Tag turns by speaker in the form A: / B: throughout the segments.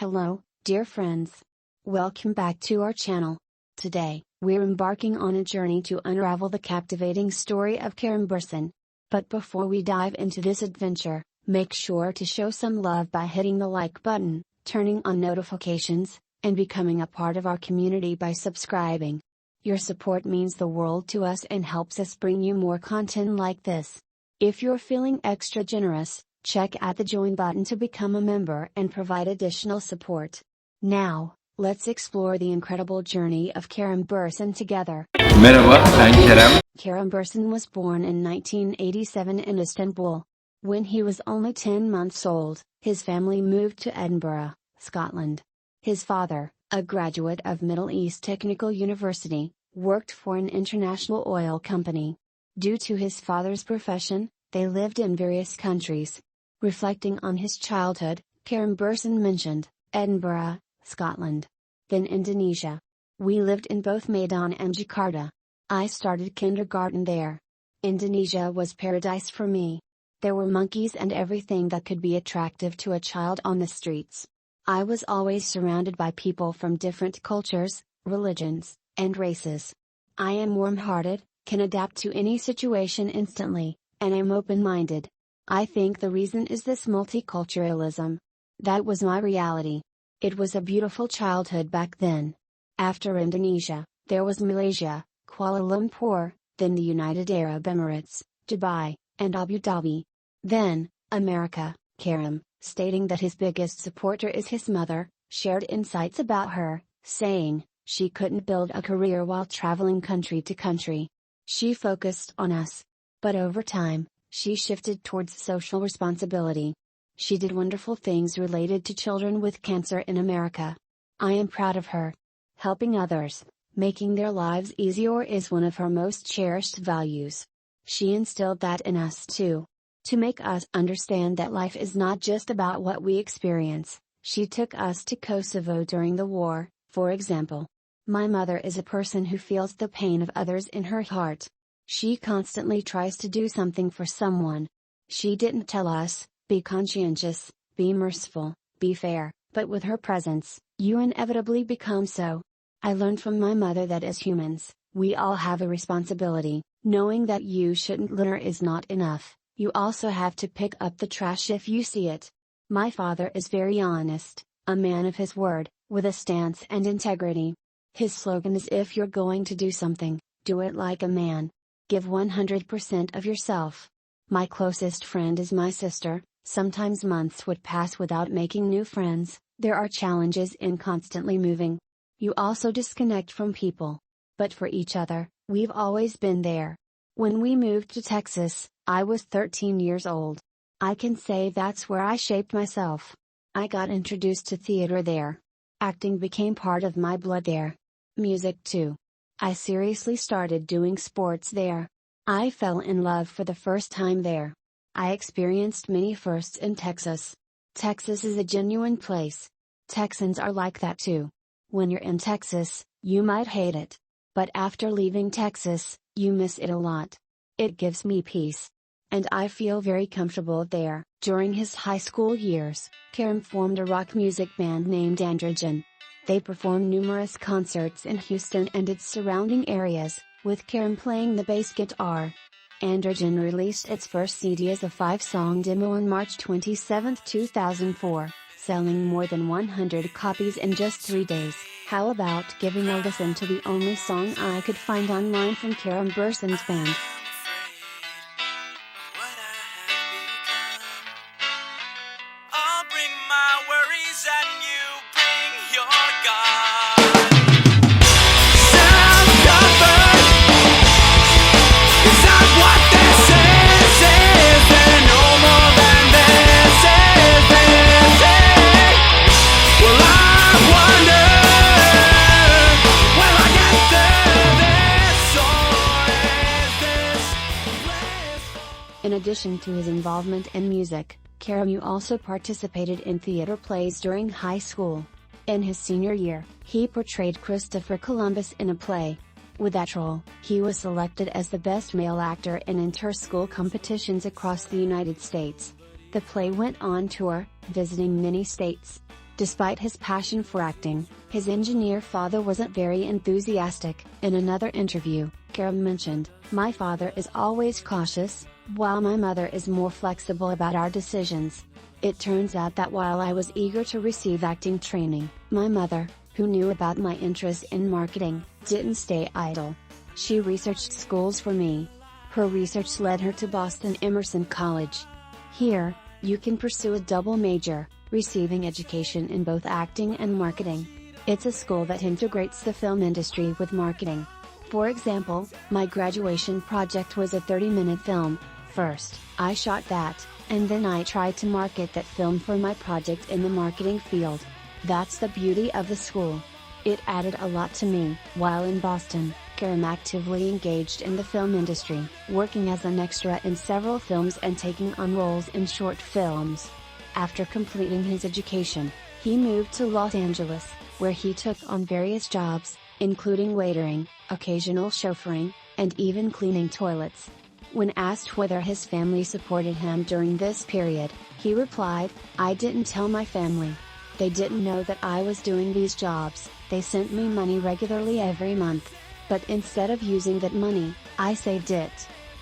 A: Hello, dear friends. Welcome back to our channel. Today, we're embarking on a journey to unravel the captivating story of Kerem Bursin. But before we dive into this adventure, make sure to show some love by hitting the like button, turning on notifications, and becoming a part of our community by subscribing. Your support means the world to us and helps us bring you more content like this. If you're feeling extra generous, check out the join button to become a member and provide additional support. Now, let's explore the incredible journey of Kerem Bursin together.
B: Merhaba, ben Kerem.
A: Kerem Bursin was born in 1987 in Istanbul. When he was only 10 months old, his family moved to Edinburgh, Scotland. His father, a graduate of Middle East Technical University, worked for an international oil company. Due to his father's profession, they lived in various countries. Reflecting on his childhood, Kerem Bursin mentioned, Edinburgh, Scotland. Then Indonesia. We lived in both Medan and Jakarta. I started kindergarten there. Indonesia was paradise for me. There were monkeys and everything that could be attractive to a child on the streets. I was always surrounded by people from different cultures, religions, and races. I am warm-hearted, can adapt to any situation instantly, and am open-minded. I think the reason is this multiculturalism. That was my reality. It was a beautiful childhood back then. After Indonesia, there was Malaysia, Kuala Lumpur, then the United Arab Emirates, Dubai, and Abu Dhabi. Then, America. Kerem, stating that his biggest supporter is his mother, shared insights about her, saying, she couldn't build a career while traveling country to country. She focused on us. But over time, she shifted towards social responsibility. She did wonderful things related to children with cancer in America. I am proud of her. Helping others, making their lives easier is one of her most cherished values. She instilled that in us too. To make us understand that life is not just about what we experience, she took us to Kosovo during the war, for example. My mother is a person who feels the pain of others in her heart. She constantly tries to do something for someone. She didn't tell us, be conscientious, be merciful, be fair, but with her presence, you inevitably become so. I learned from my mother that as humans, we all have a responsibility, knowing that you shouldn't litter is not enough, you also have to pick up the trash if you see it. My father is very honest, a man of his word, with a stance and integrity. His slogan is if you're going to do something, do it like a man. Give 100% of yourself. My closest friend is my sister. Sometimes months would pass without making new friends. There are challenges in constantly moving. You also disconnect from people. But for each other, we've always been there. When we moved to Texas, I was 13 years old. I can say that's where I shaped myself. I got introduced to theater there. Acting became part of my blood there. Music too. I seriously started doing sports there. I fell in love for the first time there. I experienced many firsts in Texas. Texas is a genuine place. Texans are like that too. When you're in Texas, you might hate it. But after leaving Texas, you miss it a lot. It gives me peace. And I feel very comfortable there. During his high school years, Kerem formed a rock music band named Androgen. They performed numerous concerts in Houston and its surrounding areas, with Kerem playing the bass guitar. Androgen released its first CD as a 5-song demo on March 27, 2004, selling more than 100 copies in just 3 days. How about giving a listen to the only song I could find online from Kerem Bursin's band?
C: I'll bring my worries and you bring your God. Self-comfort is not what this is. Is there no more than this? Is this? Well, I wonder, will I get through this, or is this bliss?
A: In addition to his involvement in music, Kerem also participated in theater plays during high school. In his senior year, he portrayed Christopher Columbus in a play. With that role, he was selected as the best male actor in inter-school competitions across the United States. The play went on tour, visiting many states. Despite his passion for acting, his engineer father wasn't very enthusiastic. In another interview, Kerem mentioned, "My father is always cautious, while my mother is more flexible about our decisions." It turns out that while I was eager to receive acting training, my mother, who knew about my interest in marketing, didn't stay idle. She researched schools for me. Her research led her to Boston Emerson College. Here, you can pursue a double major, receiving education in both acting and marketing. It's a school that integrates the film industry with marketing. For example, my graduation project was a 30-minute film. First, I shot that, and then I tried to market that film for my project in the marketing field. That's the beauty of the school. It added a lot to me. While in Boston, Kerem actively engaged in the film industry, working as an extra in several films and taking on roles in short films. After completing his education, he moved to Los Angeles, where he took on various jobs, including waitering, occasional chauffeuring, and even cleaning toilets. When asked whether his family supported him during this period, he replied, "I didn't tell my family. They didn't know that I was doing these jobs. They sent me money regularly every month. But instead of using that money, I saved it.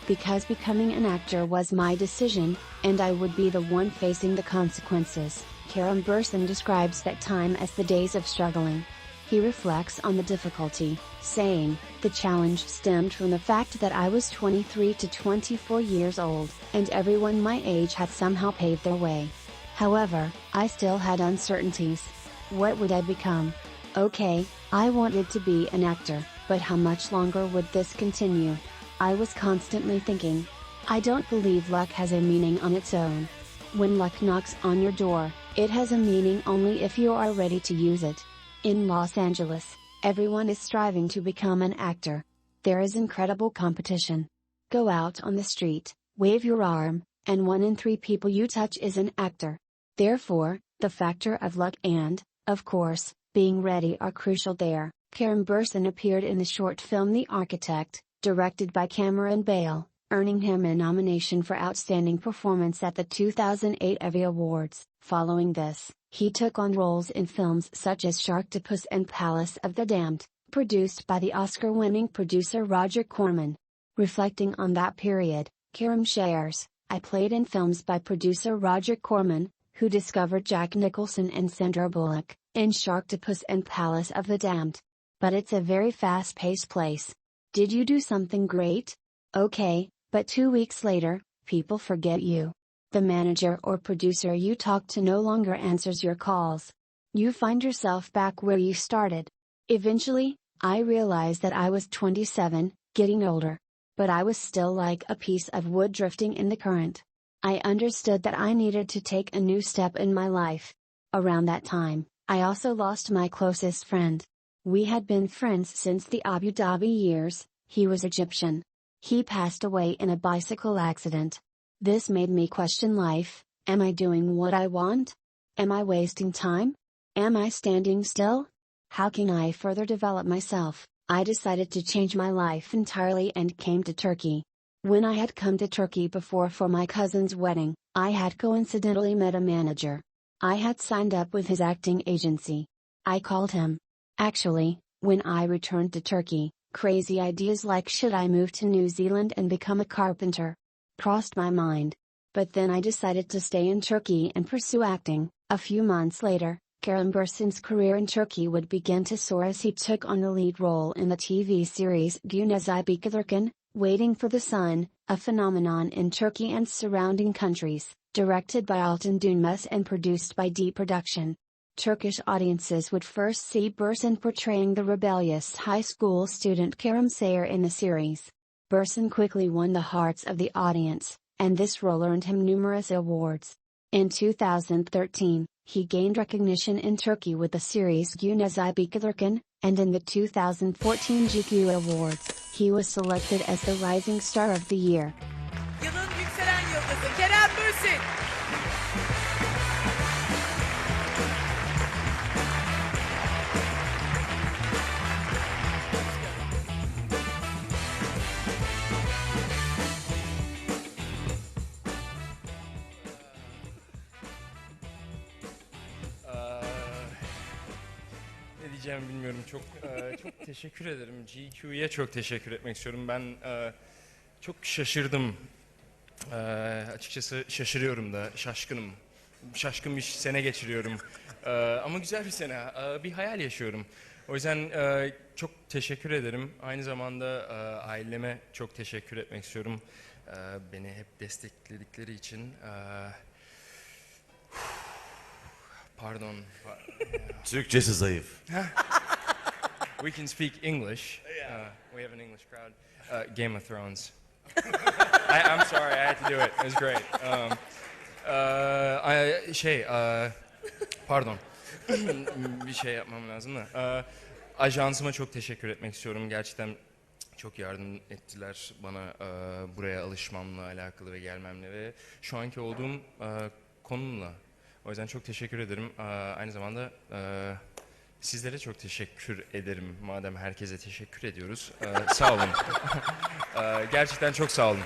A: Because becoming an actor was my decision, and I would be the one facing the consequences." Kerem Bursin describes that time as the days of struggling. He reflects on the difficulty, saying, "The challenge stemmed from the fact that I was 23 to 24 years old, and everyone my age had somehow paved their way. However, I still had uncertainties. What would I become? Okay, I wanted to be an actor, but how much longer would this continue? I was constantly thinking. I don't believe luck has a meaning on its own. When luck knocks on your door, it has a meaning only if you are ready to use it." In Los Angeles, everyone is striving to become an actor. There is incredible competition. Go out on the street, wave your arm, and 1 in 3 people you touch is an actor. Therefore, the factor of luck and, of course, being ready are crucial there. Kerem Bursin appeared in the short film The Architect, directed by Cameron Bale, earning him a nomination for Outstanding Performance at the 2008 Evie Awards. Following this, he took on roles in films such as Sharktopus and Palace of the Damned, produced by the Oscar-winning producer Roger Corman. Reflecting on that period, Kerem shares, "I played in films by producer Roger Corman, who discovered Jack Nicholson and Sandra Bullock, in Sharktopus and Palace of the Damned. But it's a very fast-paced place. Did you do something great? Okay, but 2 weeks later, people forget you. The manager or producer you talk to no longer answers your calls. You find yourself back where you started." Eventually, I realized that I was 27, getting older. But I was still like a piece of wood drifting in the current. I understood that I needed to take a new step in my life. Around that time, I also lost my closest friend. We had been friends since the Abu Dhabi years. He was Egyptian. He passed away in a bicycle accident. This made me question life. Am I doing what I want? Am I wasting time? Am I standing still? How can I further develop myself? I decided to change my life entirely and came to Turkey. When I had come to Turkey before for my cousin's wedding, I had coincidentally met a manager. I had signed up with his acting agency. I called him. Actually, when I returned to Turkey, crazy ideas like should I move to New Zealand and become a carpenter crossed my mind. But then I decided to stay in Turkey and pursue acting. A few months later, Kerem Bursin's career in Turkey would begin to soar as he took on the lead role in the TV series Güneş Bıkılırken, Waiting for the Sun, a phenomenon in Turkey and surrounding countries, directed by Altan Dönmez and produced by D Production. Turkish audiences would first see Bursin portraying the rebellious high school student Kerem Sayar in the series. Bursin quickly won the hearts of the audience, and this role earned him numerous awards. In 2013, he gained recognition in Turkey with the series Güneş Bıkılırken, and in the 2014 GQ Awards, he was selected as the Rising Star of the Year.
C: Yılın yükselen yıldızı Kerem Bursin.
B: diyeceğimi bilmiyorum. Çok teşekkür ederim. GQ'ye çok teşekkür etmek istiyorum. Ben çok şaşırdım. Açıkçası şaşırıyorum da, şaşkınım. Şaşkın bir sene geçiriyorum. Ama güzel bir sene. Bir hayal yaşıyorum. O yüzden çok teşekkür ederim. Aynı zamanda aileme çok teşekkür etmek istiyorum. Beni hep destekledikleri için. Pardon.
D: Türkçesi zayıf.
B: We can speak English. We have an English crowd. Game of Thrones. I'm sorry, I had to do it. It was great. Pardon. Bir şey yapmam lazım da. Ajansıma çok teşekkür etmek istiyorum. Gerçekten çok yardım ettiler bana buraya alışmamla alakalı ve gelmemle ve şu anki olduğum konumla. O yüzden çok teşekkür ederim. Aynı zamanda sizlere çok teşekkür ederim. Madem herkese teşekkür ediyoruz. Sağ olun. Gerçekten çok sağ olun.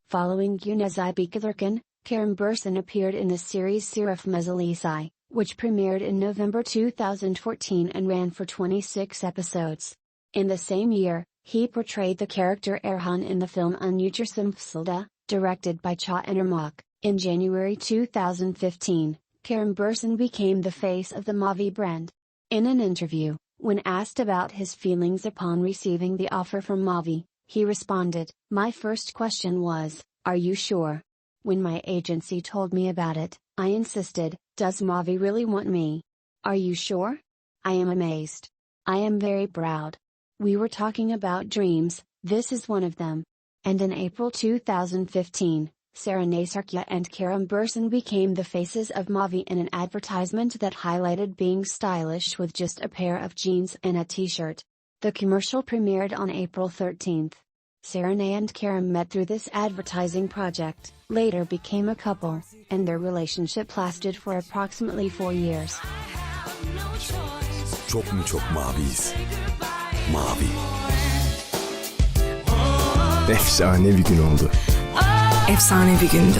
A: Following Yunus Bilirken, Kerem Bursin appeared in the series Siraf Mezalisi, which premiered in November 2014 and ran for 26 episodes. In the same year, he portrayed the character Erhan in the film Unutursam Fsilda, directed by Cha Enermak. In January 2015, Kerem Bursin became the face of the Mavi brand. In an interview, when asked about his feelings upon receiving the offer from Mavi, he responded, "My first question was, are you sure? When my agency told me about it, I insisted, does Mavi really want me? Are you sure? I am amazed. I am very proud. We were talking about dreams, this is one of them." And in April 2015, Serenay Sarkya and Kerem Bursin became the faces of Mavi in an advertisement that highlighted being stylish with just a pair of jeans and a t-shirt. The commercial premiered on April 13th. Serenay and Kerem met through this advertising project, later became a couple, and their relationship lasted for approximately 4 years.
D: Çok mu çok maviyiz? Mavi.
E: Efsane bir gün oldu. Efsane bir gündü.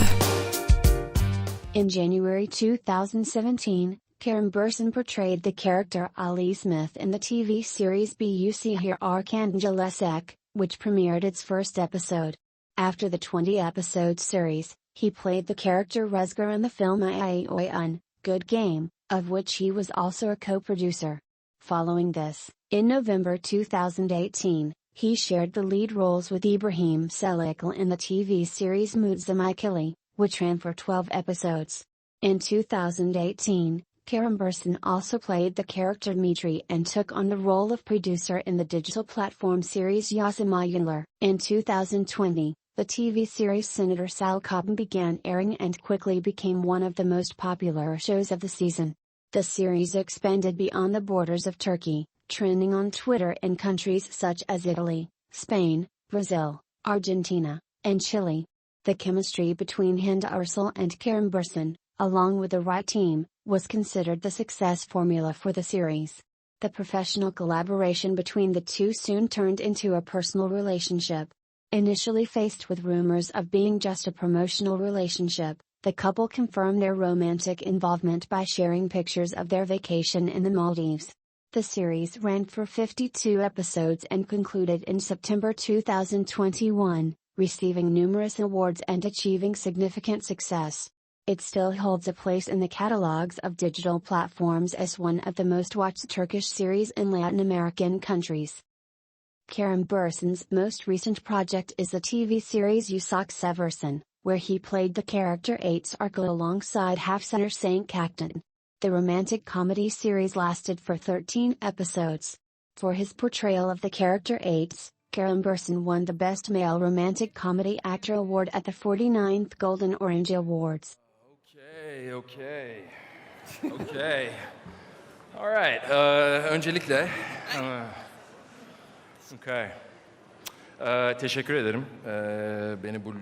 A: In January 2017, Kerem Bursin portrayed the character Ali Smith in the TV series Bu Here Arkangelesek, which premiered its first episode. After the 20-episode series, he played the character Ruzgar in the film Oyun, Good Game, of which he was also a co-producer. Following this, in November 2018, he shared the lead roles with Ibrahim Selikal in the TV series Mutzamaikili, which ran for 12 episodes. In 2018, Kerem Bursin also played the character Mitri and took on the role of producer in the digital platform series Yasamayunlar. In 2020, the TV series Senator Salkabım began airing and quickly became one of the most popular shows of the season. The series expanded beyond the borders of Turkey, trending on Twitter in countries such as Italy, Spain, Brazil, Argentina, and Chile. The chemistry between Hinda Ursel and Kerem Bursin, along with the right team, was considered the success formula for the series. The professional collaboration between the two soon turned into a personal relationship. Initially faced with rumors of being just a promotional relationship, the couple confirmed their romantic involvement by sharing pictures of their vacation in the Maldives. The series ran for 52 episodes and concluded in September 2021, receiving numerous awards and achieving significant success. It still holds a place in the catalogs of digital platforms as one of the most watched Turkish series in Latin American countries. Kerem Bursin's most recent project is the TV series Usak Seversin, where he played the character Ates Arko alongside Hafsanur Sankaktan. The romantic comedy series lasted for 13 episodes. For his portrayal of the character Ates, Kerem Bursin won the Best Male Romantic Comedy Actor Award at the 49th Golden Orange Awards.
B: Okay. Alright, öncelikle teşekkür ederim. Beni bu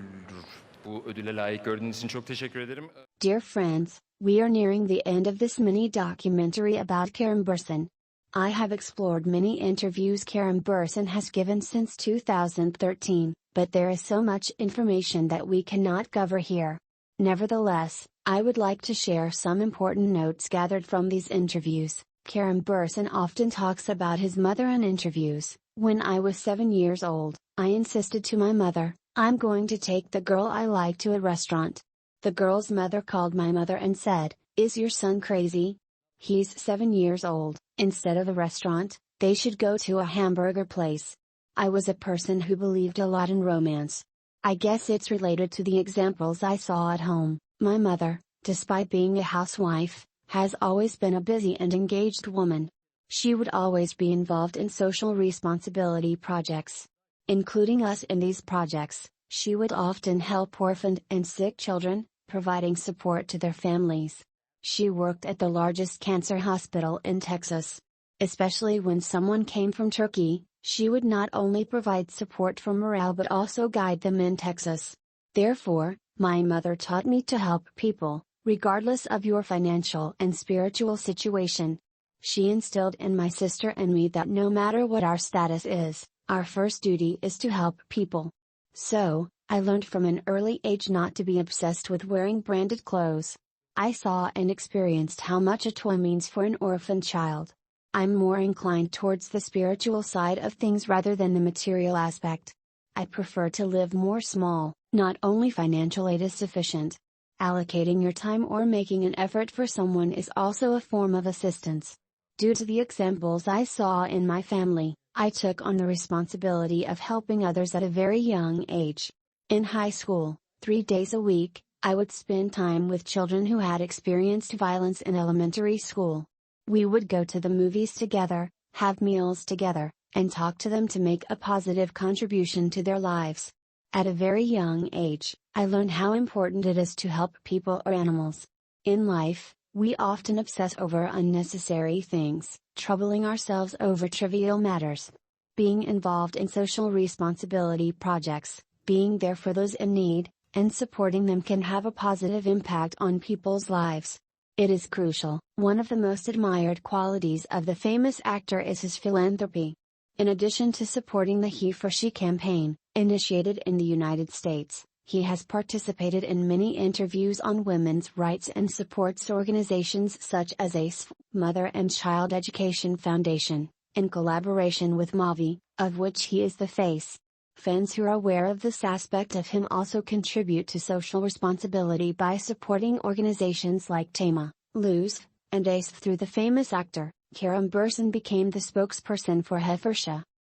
B: ödüle layık gördüğünüz için çok teşekkür ederim.
A: Dear friends, we are nearing the end of this mini documentary about Kerem Bursin. I have explored many interviews Kerem Bursin has given since 2013, but there is so much information that we cannot cover here. Nevertheless, I would like to share some important notes gathered from these interviews. Kerem Bursin often talks about his mother in interviews. When I was 7 years old, I insisted to my mother, I'm going to take the girl I like to a restaurant. The girl's mother called my mother and said, is your son crazy? He's 7 years old, instead of a restaurant, they should go to a hamburger place. I was a person who believed a lot in romance. I guess it's related to the examples I saw at home. My mother, despite being a housewife, has always been a busy and engaged woman. She would always be involved in social responsibility projects. Including us in these projects, she would often help orphaned and sick children, providing support to their families. She worked at the largest cancer hospital in Texas. Especially when someone came from Turkey, she would not only provide support for morale but also guide them in Texas. Therefore, my mother taught me to help people, regardless of your financial and spiritual situation. She instilled in my sister and me that no matter what our status is, our first duty is to help people. So, I learned from an early age not to be obsessed with wearing branded clothes. I saw and experienced how much a toy means for an orphan child. I'm more inclined towards the spiritual side of things rather than the material aspect. I prefer to live more small, not only financial aid is sufficient. Allocating your time or making an effort for someone is also a form of assistance. Due to the examples I saw in my family, I took on the responsibility of helping others at a very young age. In high school, 3 days a week, I would spend time with children who had experienced violence in elementary school. We would go to the movies together, have meals together, and talk to them to make a positive contribution to their lives. At a very young age, I learned how important it is to help people or animals. In life, we often obsess over unnecessary things, troubling ourselves over trivial matters. Being involved in social responsibility projects, being there for those in need, and supporting them can have a positive impact on people's lives. It is crucial. One of the most admired qualities of the famous actor is his philanthropy. In addition to supporting the He for She campaign, initiated in the United States, he has participated in many interviews on women's rights and supports organizations such as ACE, Mother and Child Education Foundation, in collaboration with Mavi, of which he is the face. Fans who are aware of this aspect of him also contribute to social responsibility by supporting organizations like Tama, Luz, and ACE. Through the famous actor, Kerem Bursin became the spokesperson for He for She.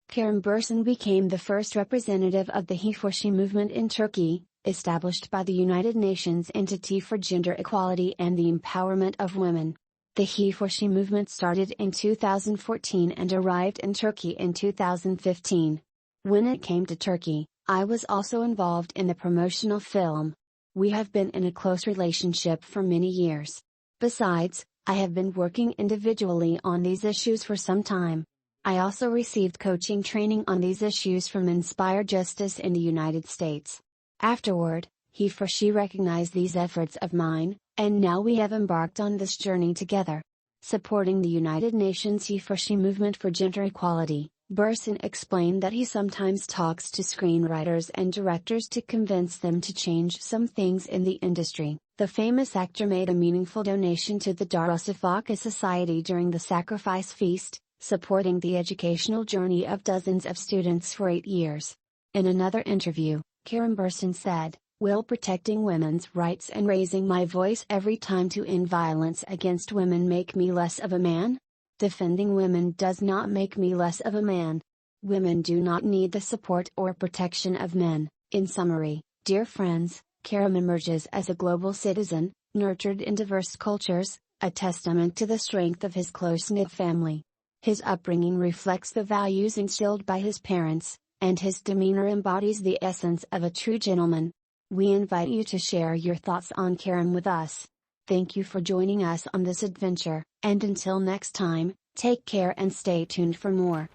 A: Kerem Bursin became the first representative of the He for She movement in Turkey, established by the United Nations Entity for Gender Equality and the Empowerment of Women. The He for She movement started in 2014 and arrived in Turkey in 2015. When it came to Turkey, I was also involved in the promotional film. We have been in a close relationship for many years. Besides, I have been working individually on these issues for some time. I also received coaching training on these issues from Inspire Justice in the United States. Afterward, He for She recognized these efforts of mine, and now we have embarked on this journey together. Supporting the United Nations He for She movement for gender equality, Bursin explained that he sometimes talks to screenwriters and directors to convince them to change some things in the industry. The famous actor made a meaningful donation to the Darüşşafaka Society during the Sacrifice Feast, supporting the educational journey of dozens of students for 8 years. In another interview, Kerem Bursin said, "Will protecting women's rights and raising my voice every time to end violence against women make me less of a man? Defending women does not make me less of a man. Women do not need the support or protection of men." In summary, dear friends, Kerem emerges as a global citizen, nurtured in diverse cultures, a testament to the strength of his close-knit family. His upbringing reflects the values instilled by his parents, and his demeanor embodies the essence of a true gentleman. We invite you to share your thoughts on Kerem with us. Thank you for joining us on this adventure, and until next time, take care and stay tuned for more.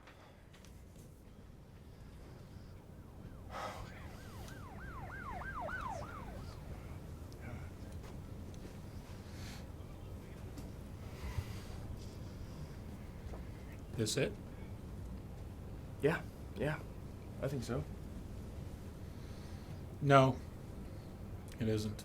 F: This it?
G: Yeah, I think so.
F: No, it isn't.